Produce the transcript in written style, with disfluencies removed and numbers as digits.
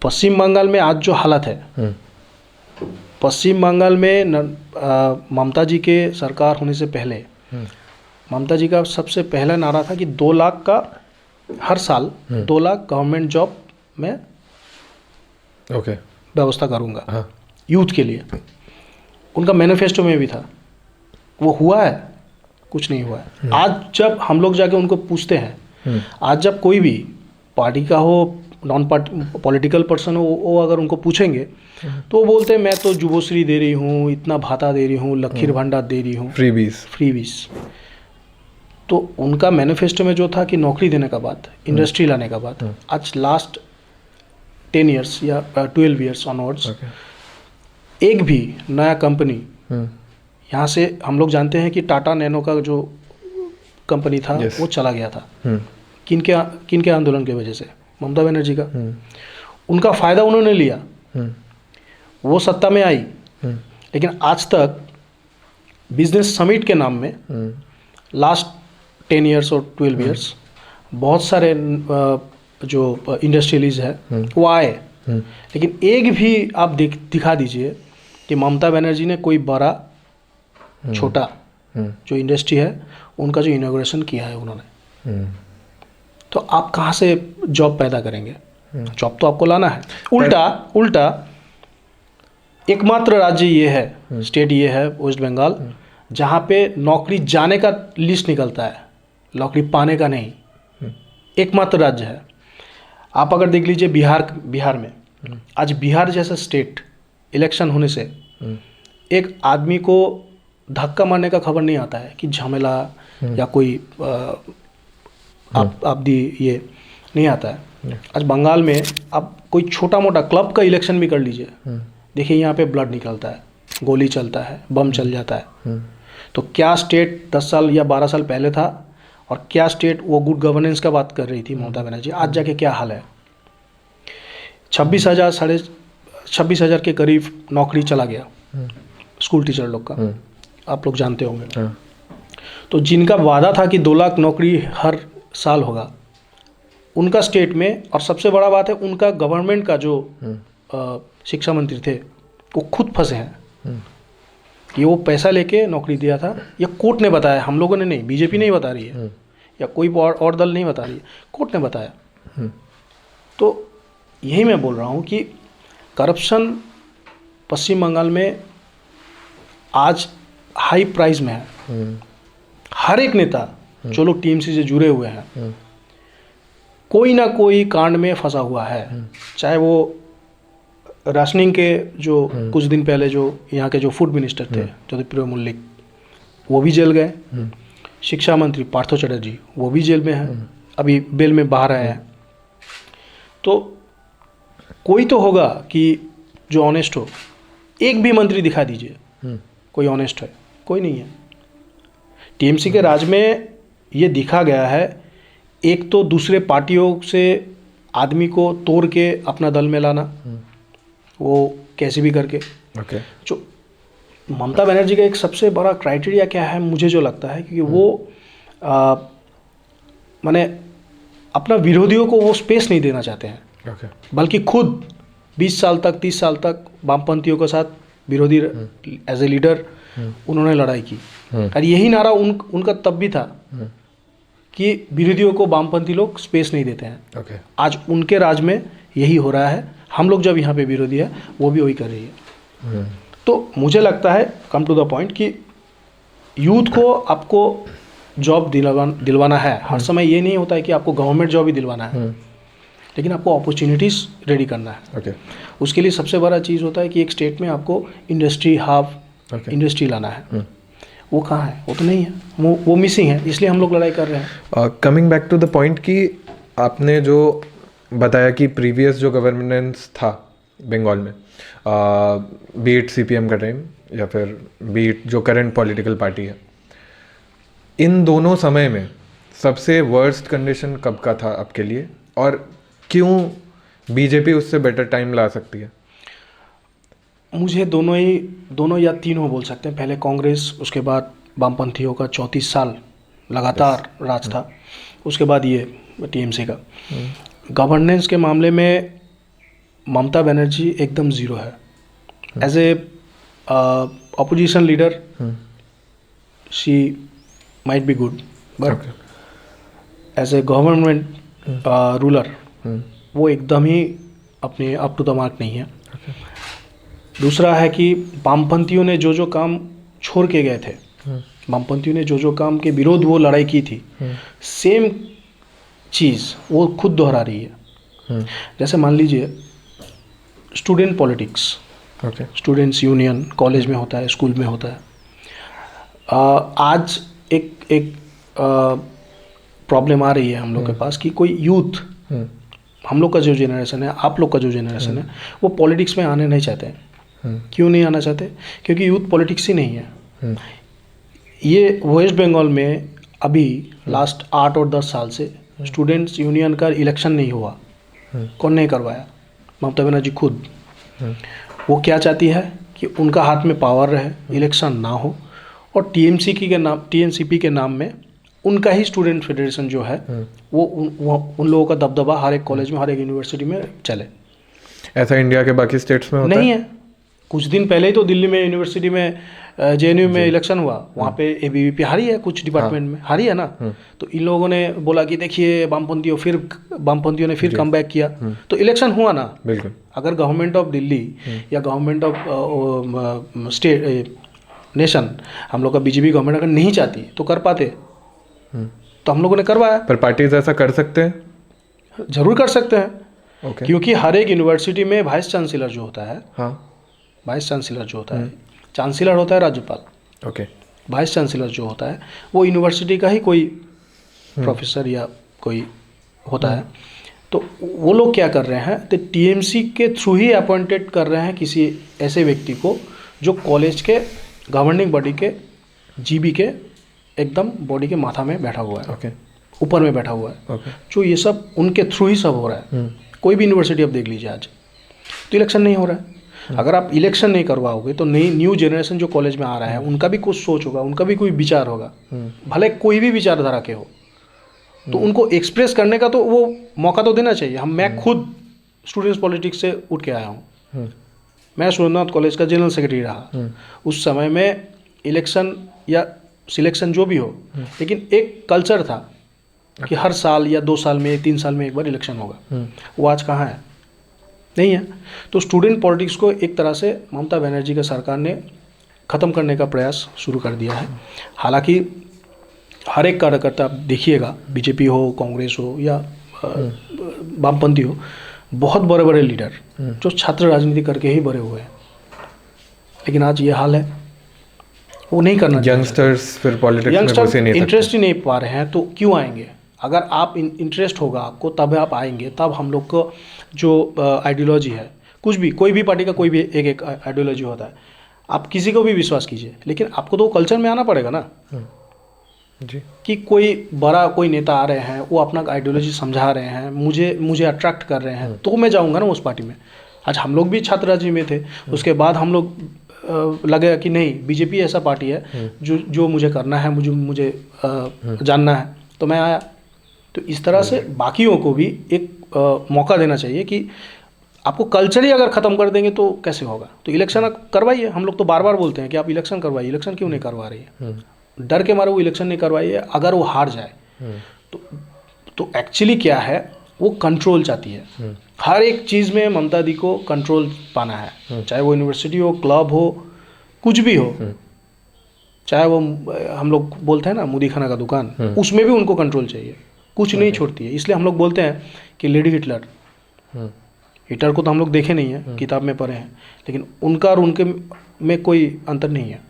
पश्चिम बंगाल में आज जो हालत है, पश्चिम बंगाल में ममता जी के सरकार होने से पहले ममता जी का सबसे पहला नारा था कि 2 लाख का हर साल 2 लाख गवर्नमेंट जॉब में व्यवस्था करूँगा यूथ के लिए। उनका मैनिफेस्टो में भी था। वो हुआ है? कुछ नहीं हुआ है। आज जब हम लोग जाके उनको पूछते हैं, आज जब कोई भी पार्टी का हो, नॉन पॉलिटिकल पर्सन हो, वो अगर उनको पूछेंगे तो वो बोलते हैं मैं तो जुबोश्री दे रही हूँ, इतना भाता दे रही हूँ, लखीर भंडार दे रही हूँ, फ्रीबीज। तो उनका मैनिफेस्टो में जो था कि नौकरी देने का बात, इंडस्ट्री लाने का बात, आज लास्ट 10 ईयर्स या 12 ईयर्स ऑनवर्ड्स एक भी नया कंपनी यहाँ से, हम लोग जानते हैं कि टाटा नैनो का जो कंपनी था वो चला गया था। किनके आंदोलन की वजह से? ममता बनर्जी का। उनका फ़ायदा उन्होंने लिया, वो सत्ता में आई, लेकिन आज तक बिजनेस समिट के नाम में लास्ट 10 ईयर्स और 12 ईयर्स बहुत सारे जो इंडस्ट्रियलिस्ट है वो आए, लेकिन एक भी आप दिखा दीजिए कि ममता बनर्जी ने कोई बड़ा छोटा जो इंडस्ट्री है उनका जो इनॉग्रेशन किया है उन्होंने, तो आप कहाँ से जॉब पैदा करेंगे? जॉब तो आपको लाना है। उल्टा एकमात्र राज्य ये है, स्टेट ये है वेस्ट बंगाल, जहाँ पे नौकरी जाने का लिस्ट निकलता है, नौकरी पाने का नहीं। एकमात्र राज्य है। आप अगर देख लीजिए बिहार में, आज बिहार जैसा स्टेट इलेक्शन होने से एक आदमी को धक्का मारने का खबर नहीं आता है कि झमेला या कोई आपदी ये नहीं आता है। आज बंगाल में आप कोई छोटा मोटा क्लब का इलेक्शन भी कर लीजिए, देखिए यहाँ पे ब्लड निकलता है, गोली चलता है, बम चल जाता है। तो क्या स्टेट 10 साल या 12 साल पहले था और क्या स्टेट वो गुड गवर्नेंस का बात कर रही थी ममता बनर्जी, आज जाके क्या हाल है? 26,000 के करीब नौकरी चला गया स्कूल टीचर लोग का, आप लोग जानते होंगे। तो जिनका वादा था कि 2 लाख नौकरी हर साल होगा, उनका स्टेट में, और सबसे बड़ा बात है उनका गवर्नमेंट का जो शिक्षा मंत्री थे वो खुद फंसे हैं कि वो पैसा लेके नौकरी दिया था। ये कोर्ट ने बताया, हम लोगों ने नहीं, बीजेपी नहीं बता रही है या कोई और दल नहीं बता रही है, कोर्ट ने बताया। तो यही मैं बोल रहा हूँ कि करप्शन पश्चिम बंगाल में आज हाई प्राइस में है। हर एक नेता जो लोग टीएमसी से जुड़े हुए हैं कोई ना कोई कांड में फंसा हुआ है, चाहे वो राशनिंग के जो कुछ दिन पहले जो यहाँ के जो फूड मिनिस्टर थे ज्योतिप्रिय मल्लिक, वो भी जेल गए। शिक्षा मंत्री पार्थो चटर्जी वो भी जेल में हैं, अभी बेल में बाहर आए हैं। तो कोई तो होगा कि जो ऑनेस्ट हो। एक भी मंत्री दिखा दीजिए कोई ऑनेस्ट है, कोई नहीं है। टीएमसी के राज में ये दिखा गया है, एक तो दूसरे पार्टियों से आदमी को तोड़ के अपना दल में लाना, वो कैसे भी करके। जो ममता बनर्जी का एक सबसे बड़ा क्राइटेरिया क्या है मुझे जो लगता है, क्योंकि वो माने अपना विरोधियों को वो स्पेस नहीं देना चाहते हैं, बल्कि खुद 20 साल तक 30 साल तक वामपंथियों के साथ विरोधी एज ए लीडर उन्होंने लड़ाई की। और यही नारा उनका तब भी था कि विरोधियों को वामपंथी लोग स्पेस नहीं देते हैं। आज उनके राज में यही हो रहा है। हम लोग जब यहाँ पे विरोधी है वो भी वही कर रही है। तो मुझे लगता है, कम टू द पॉइंट, कि यूथ को आपको जॉब दिलवाना है। हर समय ये नहीं होता है कि आपको गवर्नमेंट जॉब ही दिलवाना है, लेकिन आपको अपॉर्चुनिटीज़ रेडी करना है। उसके लिए सबसे बड़ा चीज़ होता है कि एक स्टेट में आपको इंडस्ट्री इंडस्ट्री लाना है। वो कहाँ है? वो तो नहीं है, वो मिसिंग है, इसलिए हम लोग लड़ाई कर रहे हैं। Coming back to the point कि आपने जो बताया कि प्रीवियस जो गवर्नेंस था बंगाल में, बीट सीपीएम का टाइम या फिर बीट जो करंट पॉलिटिकल पार्टी है, इन दोनों समय में सबसे वर्स्ट कंडीशन कब का था आपके लिए, और क्यों बीजेपी उससे बेटर टाइम ला सकती है? मुझे दोनों या तीनों बोल सकते हैं। पहले कांग्रेस, उसके बाद वामपंथियों का 34 साल लगातार राज था, उसके बाद ये टीएमसी का। गवर्नेंस के मामले में ममता बनर्जी एकदम ज़ीरो है। As a opposition leader she might be good, but as a government ruler वो एकदम ही अपने अप टू द मार्क नहीं है। दूसरा है कि वामपंथियों ने जो जो काम छोड़ के गए थे, वामपंथियों ने जो जो काम के विरोध वो लड़ाई की थी, सेम चीज़ वो खुद दोहरा रही है। जैसे मान लीजिए student politics, students union college में होता है, स्कूल में होता है। आज एक प्रॉब्लम आ रही है हम लोग के पास कि कोई यूथ, हम लोग का जो जेनरेशन है, आप लोग का जो जेनरेशन है, वो पॉलिटिक्स में आने नहीं चाहते हैं। क्यों नहीं आना चाहते? क्योंकि यूथ पॉलिटिक्स ही नहीं है। ये वेस्ट बंगाल में अभी लास्ट 8 और 10 साल से स्टूडेंट्स यूनियन का इलेक्शन नहीं हुआ। कौन नहीं करवाया? ममता बनर्जी खुद। वो क्या चाहती है कि उनका हाथ में पावर रहे, इलेक्शन ना हो, और टीएमसीपी के नाम में उनका ही स्टूडेंट फेडरेशन जो है वो उन लोगों का दबदबा हर एक कॉलेज में, हर एक यूनिवर्सिटी में चले। ऐसा इंडिया के बाकी स्टेट्स में होता नहीं है। कुछ दिन पहले ही तो दिल्ली में यूनिवर्सिटी में जेएनयू में इलेक्शन हुआ, वहाँ पे एबीवीपी हारी है, कुछ डिपार्टमेंट में हारी है ना। तो इन लोगों ने बोला कि देखिए वामपंथियों ने फिर कम बैक किया, तो इलेक्शन हुआ ना। बिल्कुल। अगर गवर्नमेंट ऑफ दिल्ली या गवर्नमेंट ऑफ स्टेट नेशन, हम लोग का बीजेपी गवर्नमेंट अगर नहीं चाहती तो कर पाते, तो हम लोगों ने करवाया। पर पार्टीज ऐसा कर सकते हैं? जरूर कर सकते हैं। Okay. क्योंकि हर एक यूनिवर्सिटी में वाइस चांसलर जो होता है, हाँ, वाइस चांसलर जो होता है, चांसलर होता है राज्यपाल। ओके। वाइस चांसलर जो होता है वो यूनिवर्सिटी का ही कोई प्रोफेसर या कोई होता है। तो वो लोग क्या कर रहे हैं, तो टीएमसी के थ्रू ही अपॉइंटेड कर रहे हैं किसी ऐसे व्यक्ति को जो कॉलेज के गवर्निंग बॉडी के जीबी के एकदम बॉडी के माथा में बैठा हुआ है, ओके, ऊपर में बैठा हुआ है। ओके। जो ये सब उनके थ्रू ही सब हो रहा है। कोई भी यूनिवर्सिटी आप देख लीजिए आज, तो इलेक्शन नहीं हो रहा है। अगर आप इलेक्शन नहीं करवाओगे तो न्यू जनरेशन जो कॉलेज में आ रहा है उनका भी कुछ सोच होगा, उनका भी कोई विचार होगा, भले कोई भी विचारधारा के हो, तो उनको एक्सप्रेस करने का तो वो मौका तो देना चाहिए। मैं खुद स्टूडेंट्स पॉलिटिक्स से उठ के आया हूँ। मैं सुरेंद्रनाथ कॉलेज का जनरल सेक्रेटरी रहा। उस समय में इलेक्शन या सिलेक्शन जो भी हो, लेकिन एक कल्चर था कि हर साल या 2 साल में, 3 साल में एक बार इलेक्शन होगा। वो आज कहाँ है? नहीं है। तो स्टूडेंट पॉलिटिक्स को एक तरह से ममता बनर्जी का सरकार ने ख़त्म करने का प्रयास शुरू कर दिया है। हालांकि हर एक कार्यकर्ता आप देखिएगा, बीजेपी हो, कांग्रेस हो या वामपंथी हो, बहुत बड़े बड़े लीडर जो छात्र राजनीति करके ही बड़े हुए हैं, लेकिन आज ये हाल है। वो नहीं करना। यंगस्टर्स फिर पॉलिटिक्स में घुसे नहीं, इंटरेस्ट ही नहीं पा रहे हैं, तो क्यों आएंगे? अगर आप इंटरेस्ट होगा आपको तब आप आएंगे। तब हम लोग को जो आइडियोलॉजी है, कुछ भी, कोई भी पार्टी का कोई भी एक आइडियोलॉजी होता है, आप किसी को भी विश्वास कीजिए, लेकिन आपको तो कल्चर में आना पड़ेगा ना जी। कि कोई नेता आ रहे हैं, वो अपना आइडियोलॉजी समझा रहे हैं, मुझे अट्रैक्ट कर रहे हैं, तो मैं जाऊँगा ना उस पार्टी में। आज हम लोग भी छात्र राजनीति में थे, उसके बाद हम लोग लगे कि नहीं, बीजेपी ऐसा पार्टी है जो मुझे करना है, मुझे जानना है, तो मैं आया। तो इस तरह से बाकियों को भी एक मौका देना चाहिए कि आपको कल्चर ही अगर ख़त्म कर देंगे तो कैसे होगा? तो इलेक्शन करवाइए। हम लोग तो बार बार बोलते हैं कि आप इलेक्शन करवाइए, इलेक्शन क्यों नहीं करवा रही है? डर के मारे वो इलेक्शन नहीं करवाइए। अगर वो हार जाए तो एक्चुअली क्या है, वो कंट्रोल चाहती है। हर एक चीज़ में ममता दी को कंट्रोल पाना है, चाहे वो यूनिवर्सिटी हो, क्लब हो, कुछ भी हो, चाहे वो हम लोग बोलते हैं ना मुदी खाना का दुकान, उसमें भी उनको कंट्रोल चाहिए, कुछ नहीं छोड़ती है। इसलिए हम लोग बोलते हैं कि लेडी हिटलर को तो हम लोग देखे नहीं है, किताब में पढ़े हैं, लेकिन उनका और उनके में कोई अंतर नहीं है।